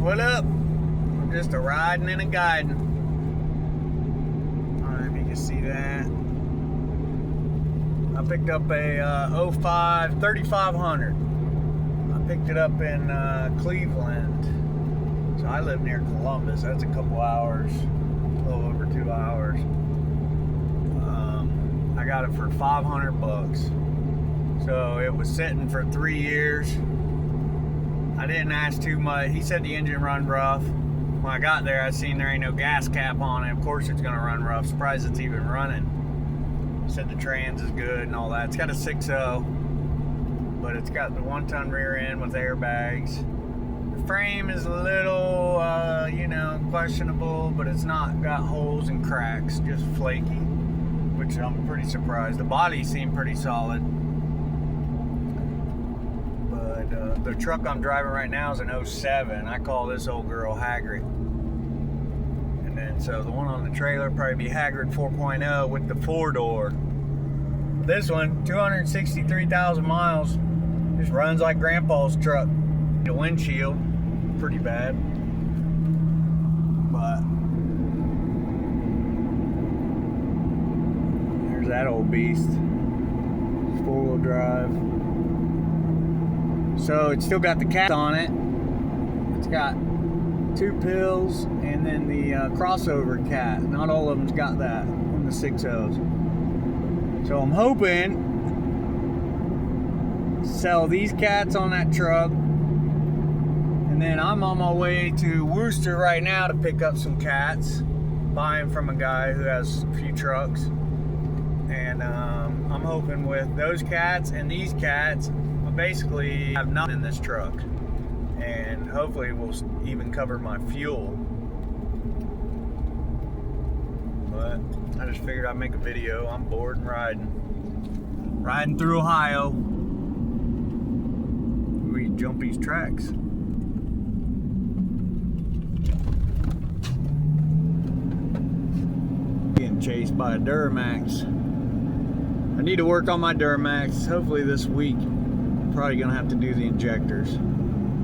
What up? I'm just a riding and a guiding. Alright, you can see that. I picked up a 05 3500. I picked it up in Cleveland. So I live near Columbus. That's a couple hours, a little over 2 hours. I got it for 500 bucks. So it was sitting for 3 years. I didn't ask too much. He said the engine run rough. When I got there, I seen there ain't no gas cap on it. Of course it's gonna run rough. Surprised it's even running. He said the trans is good and all that. It's got a 6.0, but it's got the 1-ton rear end with airbags. The frame is a little, questionable, but it's not got holes and cracks, just flaky, which I'm pretty surprised. The body seemed pretty solid. The truck I'm driving right now is an 07. I call this old girl Haggard. And then so the one on the trailer probably be Haggard 4.0 with the 4-door. This one, 263,000 miles, just runs like Grandpa's truck. The windshield, pretty bad. But there's that old beast. 4-wheel drive. So it's still got the cat on it. It's got 2 pills and then the crossover cat. Not all of them's got that on the 6.0s. So I'm hoping to sell these cats on that truck. And then I'm on my way to Worcester right now to pick up some cats. Buying from a guy who has a few trucks. And I'm hoping with those cats and these cats, basically have nothing in this truck, and hopefully it will even cover my fuel. But I just figured I'd make a video. I'm bored and riding through Ohio. We jump these tracks. Getting chased by a Duramax. I need to work on my Duramax hopefully this week. Probably gonna have to do the injectors.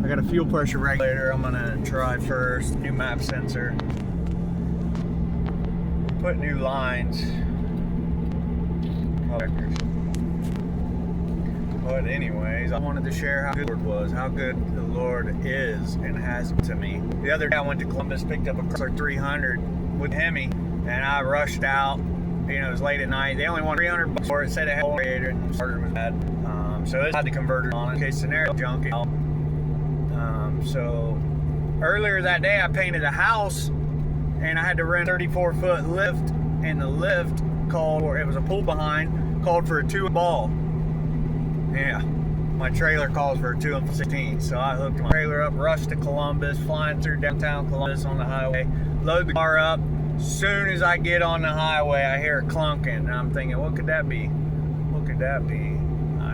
I got a fuel pressure regulator I'm gonna try first. New map sensor. Put new lines. But anyways, I wanted to share how good the Lord was, how good the Lord is and has to me. The other day I went to Columbus, picked up a Chrysler 300 with Hemi, and I rushed out. It was late at night. They only wanted 300 bucks for it. Said it had a radiator and the starter was bad. So it had the converter on it in case scenario junk it out. So earlier that day I painted a house and I had to rent a 34-foot lift, and the lift called, or it was a pull behind, called for a 2 ball. Yeah, my trailer calls for a 2 and 16. So I hooked my trailer up, rushed to Columbus, flying through downtown Columbus on the highway, load the car up. Soon as I get on the highway, I hear it clunking, and I'm thinking, what could that be? What could that be?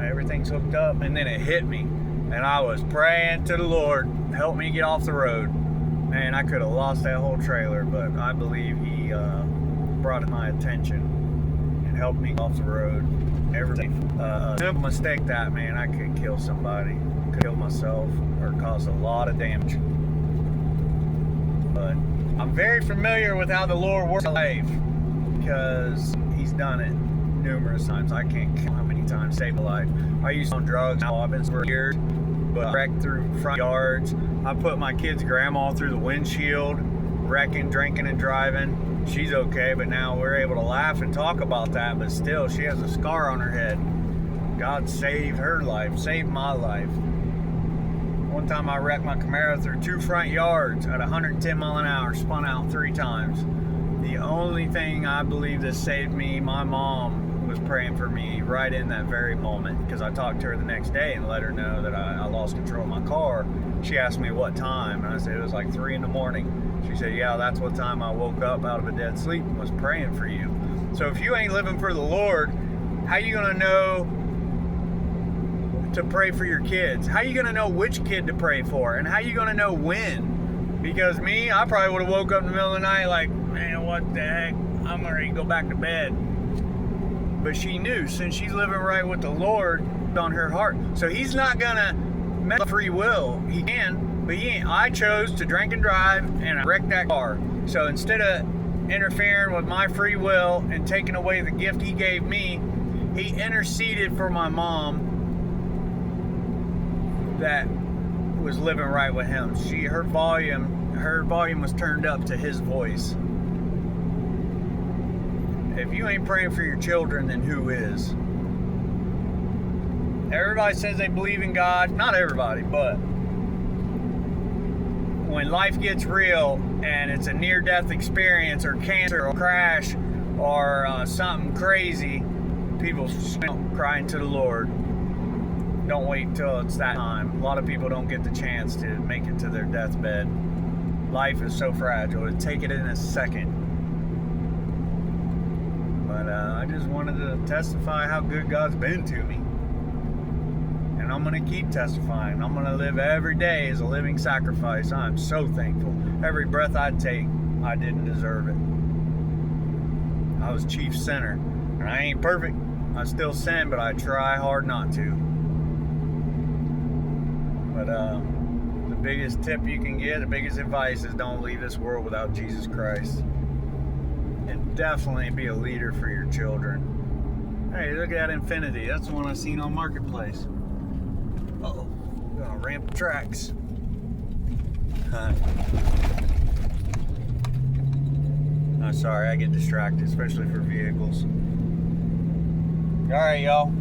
Everything's hooked up, and then it hit me, and I was praying to the Lord, help me get off the road. Man, I could have lost that whole trailer, but I believe He brought it to my attention and helped me off the road. Everything. Simple mistake that, man, I could kill somebody, could kill myself, or cause a lot of damage. But I'm very familiar with how the Lord works in life, because He's done it numerous times. I can't count how many times saved a life. I used to on drugs. Now I've been for years, but I wrecked through front yards. I put my kid's grandma through the windshield, wrecking, drinking, and driving. She's okay, but now we're able to laugh and talk about that. But still, she has a scar on her head. God saved her life, saved my life. One time I wrecked my Camaro through 2 front yards at 110 mile an hour, spun out 3 times. The only thing I believe that saved me, my mom was praying for me right in that very moment, because I talked to her the next day and let her know that I lost control of my car. She asked me what time, and I said it was like 3 in the morning. She said, yeah, that's what time I woke up out of a dead sleep and was praying for you. So if you ain't living for the Lord, how you gonna know to pray for your kids? How you gonna know which kid to pray for, and how you gonna know when? Because me, I probably would have woke up in the middle of the night like, man, what the heck, I'm ready to go back to bed. But she knew, since she's living right with the Lord, on her heart. So He's not gonna mess with free will. He can, But I chose to drink and drive, and I wrecked that car. So instead of interfering with my free will and taking away the gift he gave me, he interceded for my mom that was living right with him. Her volume was turned up to his voice. If you ain't praying for your children, then who is? Everybody says they believe in God. Not everybody, but when life gets real and it's a near-death experience or cancer or crash or something crazy, people crying to the Lord. Don't wait till it's that time. A lot of people don't get the chance to make it to their deathbed. Life is so fragile. It'd take it in a second. But I just wanted to testify how good God's been to me. And I'm going to keep testifying. I'm going to live every day as a living sacrifice. I'm so thankful. Every breath I take, I didn't deserve it. I was chief sinner. And I ain't perfect. I still sin, but I try hard not to. But the biggest tip you can get, the biggest advice is don't leave this world without Jesus Christ. And definitely be a leader for your children. Hey, look at that Infinity. That's the one I seen on Marketplace. Uh-oh. We're gonna ramp the tracks. I'm sorry, I get distracted, especially for vehicles. Alright, y'all.